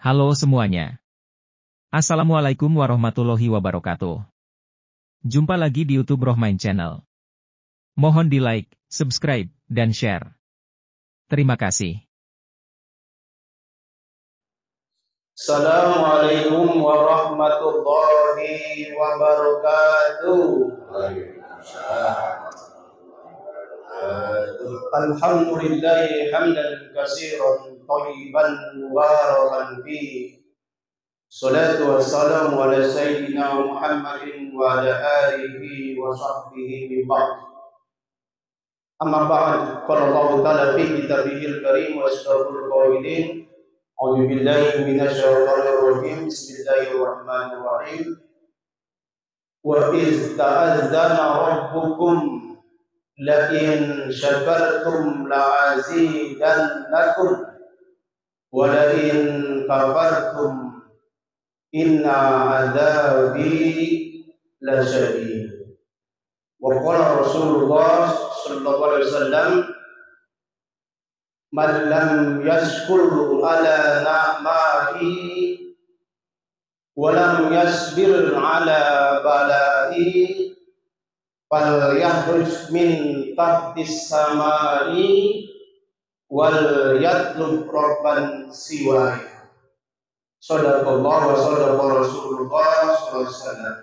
Halo semuanya. Assalamualaikum warahmatullahi wabarakatuh. Jumpa lagi di YouTube Rohmain Channel. Mohon di like, subscribe, dan share. Terima kasih. Assalamualaikum warahmatullahi wabarakatuh. Alhamdulillahi hamdan katsiran thayyiban mubarakan fihi. Salatu wassalamu ala sayyidina Muhammadin wa ala alihi wa sahbihi min ba'd. Amma ba'd, qala Allah ta'ala fi kitabihil karim wa asdaqul qailin. A'udzu billahi minasy syaithanir rajim. Bismillahirrahmanirrahim. Wa iz ta'azzana rabbukum la in syakartum la azidannakum wa la in kafartum inna adzabi lasyadid. Wa qala Rasulullah sallallahu alaihi wasallam, man lam yashkur ala na'mahi wa lam yasbir ala bala'i fal yahruj min tahtis samai wal yatlub rabban siwai. Shadaqallah wa shadaqa Rasulullah sallallahu alaihi wasallam.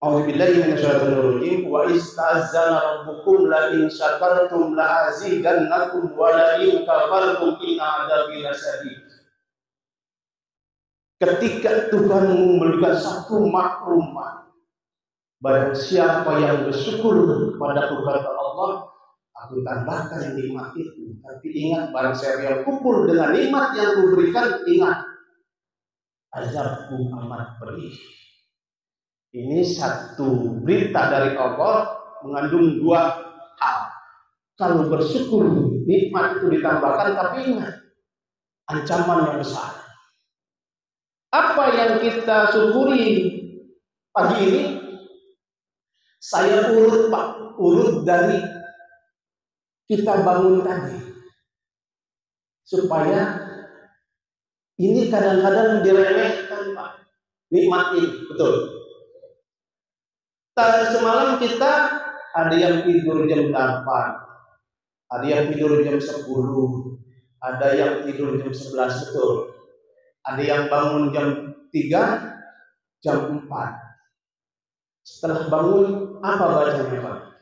A'udzu billahi minasyaitonir rajim. Wa ista'azzana rabbukum la in syakartum la azidannakum wa la in kafartum inna adzabi lasyadid. Ketika Tuhan memberikan satu maklumat, barang siapa yang bersyukur kepada Tuhan Allah, aku tambahkan nikmat itu. Tapi ingat, barang siapa yang kufur dengan nikmat yang kuberikan, ingat, azabku amat pedih. Ini satu berita dari Allah mengandung dua hal. Kalau bersyukur nikmat itu ditambahkan, tapi ingat ancaman yang besar. Apa yang kita syukuri pagi ini? Saya urut Pak, urut dari kita bangun tadi. Supaya ini kadang-kadang diremehkan Pak. Nikmat ini, betul. Semalam kita ada yang tidur jam 8, ada yang tidur jam 10, ada yang tidur jam 11, betul. Ada yang bangun jam 3, jam 4. Setelah bangun, apa bacanya Pak?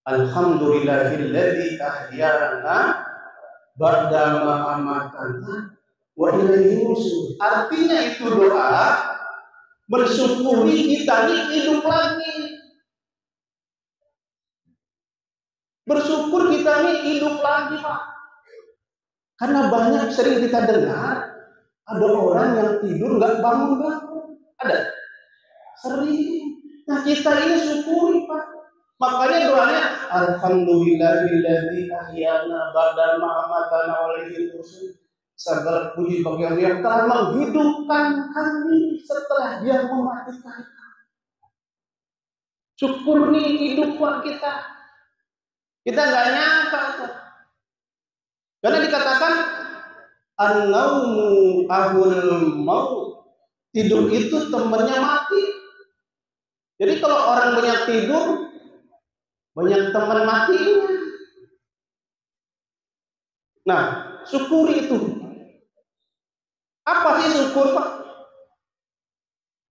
Alhamdulillahilladzi ahyana ba'da ma amatana wa ilaihi nusyur. Artinya itu doa bersyukuri kita ini hidup lagi. Bersyukur kita ini hidup lagi Pak. Karena banyak sering kita dengar ada orang yang tidur nggak bangun-bangun. Ada? Sering. Nah kita ini syukuri Pak. Makanya doanya alhamdulillahilladzi ahyana ba'da ma amatana wa ilaihi nusyur. Segala puji bagi Allah yang telah menghidupkan kami setelah Dia mematikan kami. Syukur nih hidup kita. Kita nggak nyangka tuh. Karena dikatakan an-naumu ahul maut. Tidur itu temannya mati. Jadi kalau orang banyak tidur, banyak teman matinya. Nah, syukuri itu. Apa sih syukur Pak?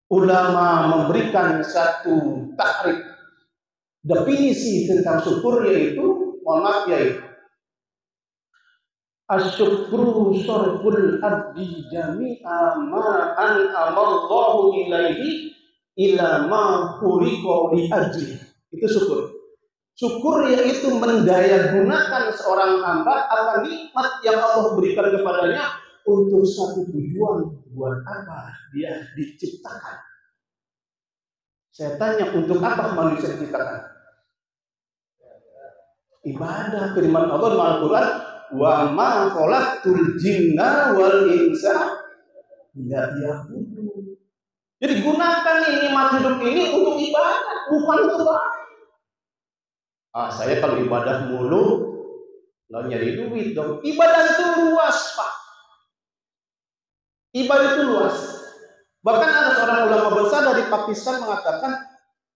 Ulama memberikan satu takrif, definisi tentang syukur, yaitu, mohon maaf yaitu, asyukru syarful abdi jami'a ma an'amallahu ilaihi ila ma khuriqa li ajli. Itu syukur. Syukur yaitu mendaya gunakan seorang hamba akan nikmat yang Allah berikan kepadanya untuk satu tujuan. Buat apa dia diciptakan? Saya tanya, untuk apa manusia diciptakan? Ibadah. Firman Allah dalam Al-Quran, wa ma khalaqtul jinna wal insa illa liya'budun. Jadi gunakan nikmat hidup ini untuk ibadah, bukan untuk lain. Saya kalau ibadah mulu Nggak nyari duit dong. Ibadah itu luas, Pak. Ibadah itu luas. Bahkan ada seorang ulama besar dari Pakistan mengatakan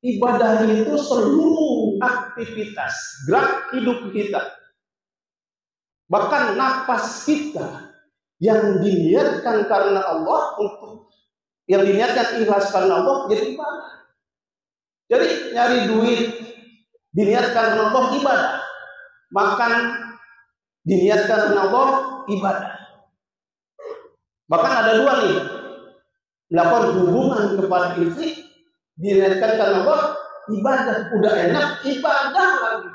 ibadah itu seluruh aktivitas gerak hidup kita. Bahkan napas kita yang diniatkan karena Allah, untuk yang diniatkan ikhlas karena Allah, jadi ibadah. Jadi nyari duit diniatkan karena Allah, ibadah. Makan diniatkan karena Allah, ibadah. Bahkan ada dua nih, melakukan hubungan kepada istri diniatkan karena Allah, ibadah. Udah enak, ibadah lagi.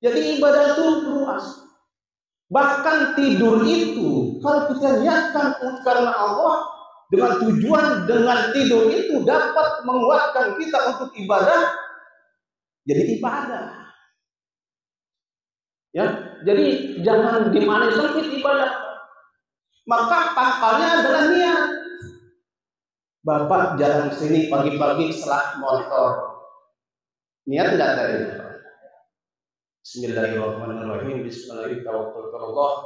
Jadi ibadah itu luas. Bahkan tidur itu, kalau kita niatkan karena Allah, dengan tujuan dengan tidur itu dapat menguatkan kita untuk ibadah, jadi ibadah. Ya, jadi jangan dimana sempit ibadah. Maka pangkalnya adalah niat. Bapak jalan sini pagi-pagi setelah motor, niat enggak tadi? Bismillahirrahmanirrahim. Bismillahirrahmanirrahim.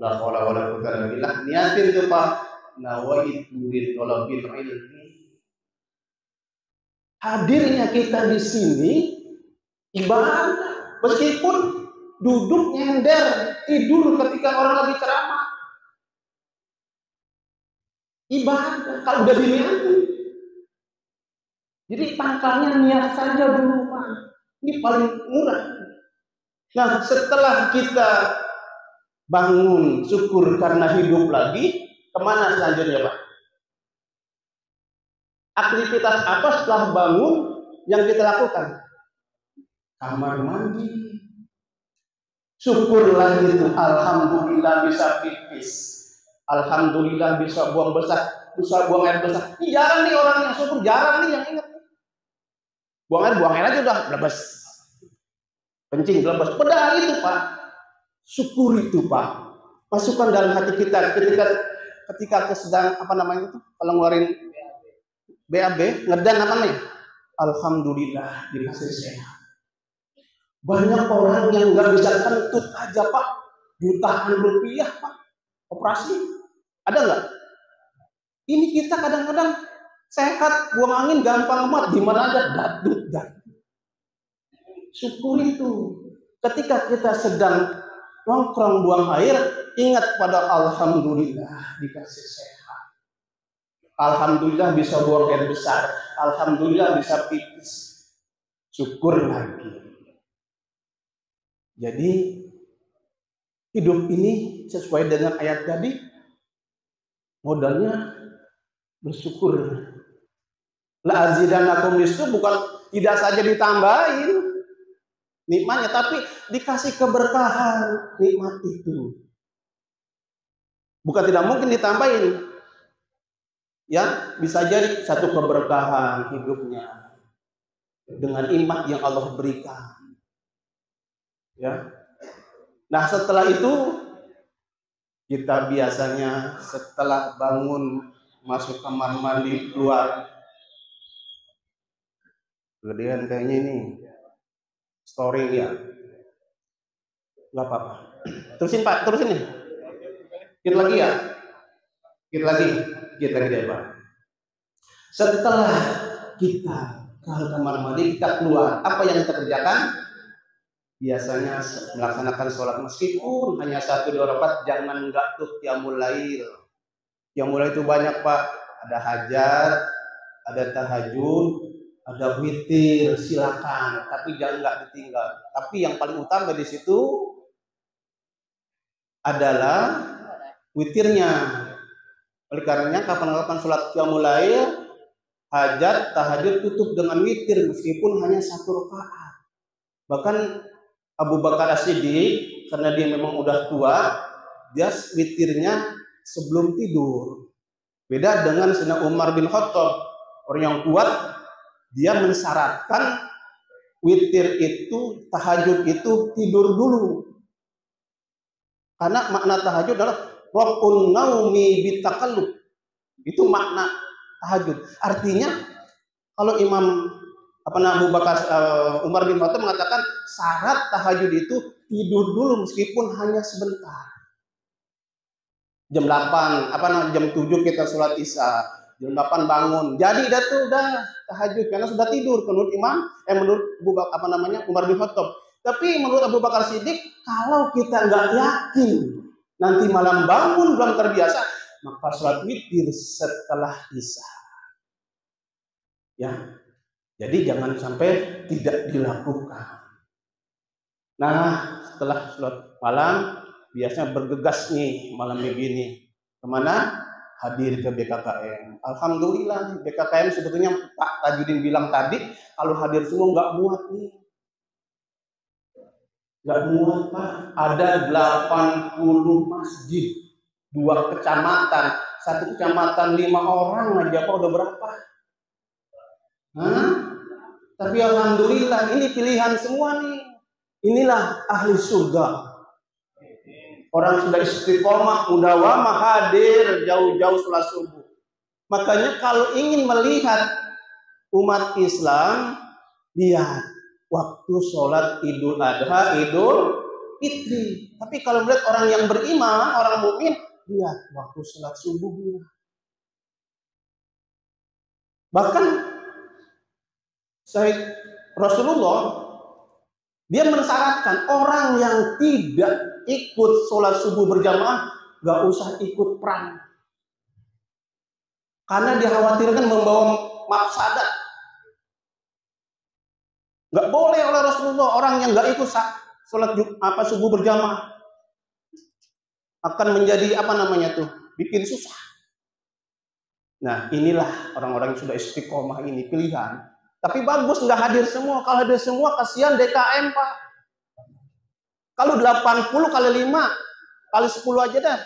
La haula wala quwwata illa billah. Niatin tuh Pak. Nawaitu litolabil ilmi. Hadirnya kita di sini ibadah, meskipun duduk nyender, tidur ketika orang lagi ceramah, ibadah kalau udah diniatin. Jadi pangkalnya niat saja dulu Pak. Ini paling murah. Nah, setelah kita bangun syukur karena hidup lagi, kemana selanjutnya Pak? Aktivitas apa setelah bangun yang kita lakukan? Kamar mandi. Syukurlah itu, alhamdulillah bisa pipis, alhamdulillah bisa buang air besar. Ini jarang nih orang yang syukur, jarang nih yang ingat. Buang air aja udah lebes. Kencing lebes. Padahal itu Pak, syukur itu Pak. Masukkan dalam hati kita ketika sedang apa namanya itu, kalau ngeluarin BAB, ngedan apa namanya? Alhamdulillah dikasih sehat. Banyak orang yang nggak bisa kentut aja Pak, jutaan rupiah Pak, operasi. Ada nggak? Ini kita kadang-kadang sehat, buang angin gampang amat, di mana aja dadut. Syukur itu. Ketika kita sedang nongkrong buang air, ingat pada alhamdulillah dikasih sehat. Alhamdulillah bisa buang air besar. Alhamdulillah bisa pipis. Syukur lagi. Jadi hidup ini sesuai dengan ayat tadi, modalnya bersyukur. La azidannakum itu bukan tidak saja ditambahin nikmatnya, tapi dikasih keberkahan nikmat itu. Bukan tidak mungkin ditambahin. Ya, bisa jadi satu keberkahan hidupnya dengan nikmat yang Allah berikan. Ya. Nah, setelah itu kita biasanya setelah bangun masuk kamar mandi keluar. Gedean kayaknya ini story ya. Enggak apa-apa. Terusin Pak, terusin nih. Kita lagi ya. Kita lagi ya Pak. Setelah kita ke kamar mandi, kita keluar. Apa yang kita kerjakan? Biasanya melaksanakan sholat meskipun hanya 1-2 rakaat, jangan enggak tuh qiyamul lail. Qiyamul lail itu banyak Pak. Ada hajat, ada tahajud, ada witir, silakan. Tapi jangan enggak ditinggal. Tapi yang paling utama di situ adalah witirnya. Oleh karenanya kapan-kapan sholat qiyamul lail, hajat, tahajud tutup dengan witir meskipun hanya 1 rakaat. Bahkan Abu Bakar As-Siddiq, karena dia memang udah tua, dia witirnya sebelum tidur. Beda dengan Sayyidina Umar bin Khattab, orang yang kuat, dia mensyaratkan witir itu, tahajud itu tidur dulu. Karena makna tahajud adalah raf'un naumi bitakallub. Itu makna tahajud. Artinya kalau Imam Abu Bakar Umar bin Khattab mengatakan syarat tahajud itu tidur dulu meskipun hanya sebentar. Jam 8, jam 7 kita sholat Isya, jam 8 bangun. Jadi udah tahajud karena sudah tidur menurut Umar bin Khattab. Tapi menurut Abu Bakar Siddiq, kalau kita nggak yakin nanti malam bangun belum terbiasa, maka sholat witir setelah Isya. Ya. Jadi jangan sampai tidak dilakukan. Nah, setelah sholat malam biasanya bergegas nih malam begini. Kemana? Hadir ke BKKM. Alhamdulillah BKKM sebetulnya Pak Tajudin bilang tadi kalau hadir semua nggak muat nih. Nggak muat Pak. Ada 80 masjid, 2 kecamatan, 1 kecamatan 5 orang aja Pak udah berapa? Tapi alhamdulillah ini pilihan semua nih. Inilah ahli surga. Orang sudah istiqomah, mudawamah hadir jauh-jauh sholat subuh. Makanya kalau ingin melihat umat Islam, lihat waktu sholat Idul Adha, Idul Fitri. Tapi kalau melihat orang yang beriman, orang mukmin, lihat waktu sholat subuhnya. Bahkan Rasulullah dia mensyaratkan orang yang tidak ikut sholat subuh berjamaah gak usah ikut perang, karena dikhawatirkan membawa mafsadat. Gak boleh oleh Rasulullah orang yang gak ikut sholat subuh berjamaah akan menjadi bikin susah. Nah inilah orang-orang yang sudah istiqomah ini pilihan. Tapi bagus nggak hadir semua. Kalau hadir semua kasihan DKM Pak. Kalau 80 kali 5 kali 10 aja dah.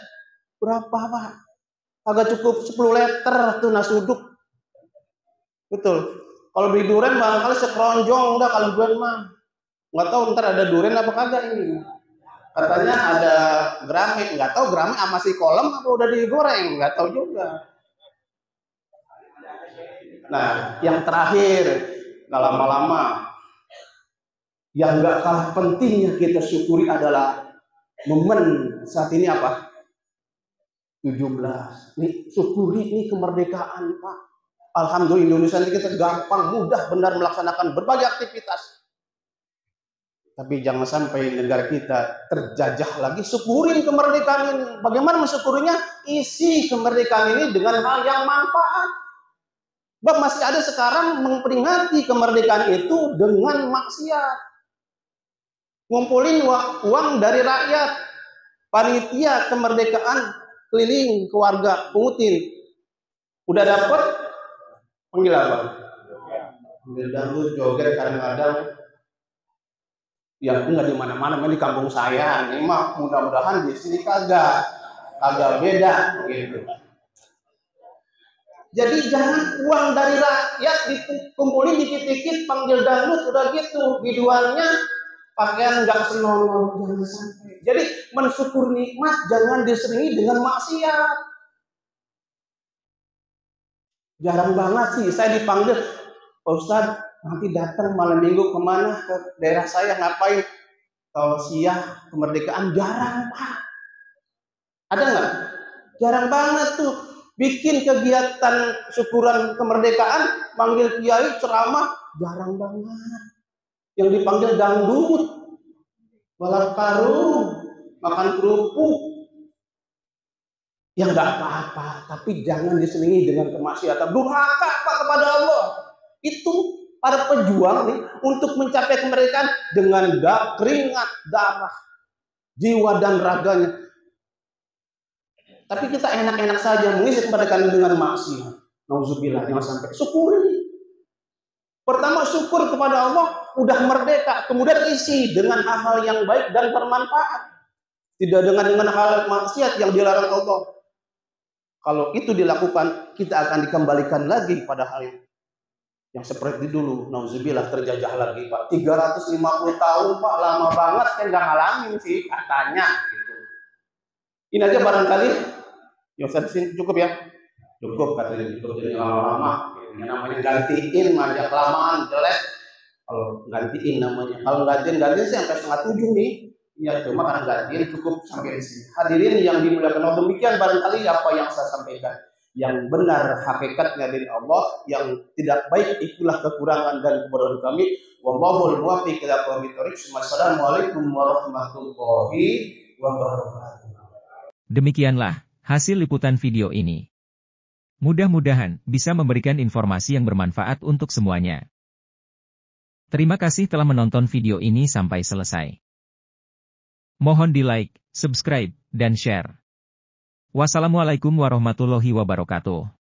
Berapa Pak? Agak cukup 10 liter tuh nasi uduk. Betul. Kalau beli durian barangkali sekeronjong udah kalau durian mah. Nggak tahu ntar ada durian apa kagak ini. Katanya ada gerame, nggak tahu gerame sama si kolem apa udah digoreng, nggak tahu juga. Nah, yang terakhir, nggak lama-lama, yang nggak kalah pentingnya kita syukuri adalah momen saat ini apa? 17. Nih, syukuri ini kemerdekaan Pak. Alhamdulillah Indonesia ini kita gampang, mudah, benar melaksanakan berbagai aktivitas. Tapi jangan sampai negara kita terjajah lagi. Syukurin kemerdekaan ini. Bagaimana mensyukurinya? Isi kemerdekaan ini dengan hal yang manfaat. Sebab masih ada sekarang memperingati kemerdekaan itu dengan maksiat. Ngumpulin uang dari rakyat. Panitia kemerdekaan keliling keluarga pungutin. Udah dapat? Panggil apa? Panggil dangdut, joget, kadang-kadang. Ya enggak di mana-mana, di kampung saya. Ini mah mudah-mudahan di sini kagak beda gitu. Jadi jangan uang dari rakyat dikumpulin dikit-dikit panggil dangdut udah gitu, biduannya pakaian nggak senonoh, jangan sampai. Jadi mensyukur nikmat jangan diseringi dengan maksiat. Jarang banget sih saya dipanggil, Pak Ustadz nanti datang malam minggu kemana ke daerah saya ngapain? Tausiah kemerdekaan, jarang Pak. Ada nggak? Jarang banget tuh. Bikin kegiatan syukuran kemerdekaan, manggil kiai ceramah, jarang banget. Yang dipanggil dangdut, balap karung, makan kerupuk. Ya nggak apa-apa, tapi jangan diselingi dengan kemaksiatan. Durhaka Pak kepada Allah. Itu para pejuang nih untuk mencapai kemerdekaan dengan keringat, darah, jiwa dan raganya. Tapi kita enak-enak saja mengisi kemerdekaan dengan maksiat. Nauzubillah, jangan sampai. Syukuri. Pertama syukur kepada Allah udah merdeka, kemudian isi dengan hal-hal yang baik dan bermanfaat. Tidak dengan hal maksiat yang dilarang Allah. Kalau itu dilakukan, kita akan dikembalikan lagi pada hal yang seperti dulu. Nauzubillah, terjajah lagi Pak. 350 tahun Pak, lama banget kan nggak ngalamin sih katanya. Gitu. Ini aja barangkali. Ya Ustaz, cukup ya? Cukup katanya, cukup jadi lama-lama. Yang namanya gantiin aja kelamaan jelek. Kalau gantiin namanya, kalau gantiin sih sampai 6:30 nih. Ya cuma karena gantiin cukup sampai di sini. Hadirin yang dimuliakan Allah, demikian barangkali apa yang saya sampaikan. Yang benar hakikatnya dari Allah, yang tidak baik itulah kekurangan dan kebodohan kami. Wallahul muwaffiq ila aqwamit thoriq. Wassalamualaikum warahmatullahi wabarakatuh. Demikianlah hasil liputan video ini. Mudah-mudahan bisa memberikan informasi yang bermanfaat untuk semuanya. Terima kasih telah menonton video ini sampai selesai. Mohon di-like, subscribe, dan share. Wassalamualaikum warahmatullahi wabarakatuh.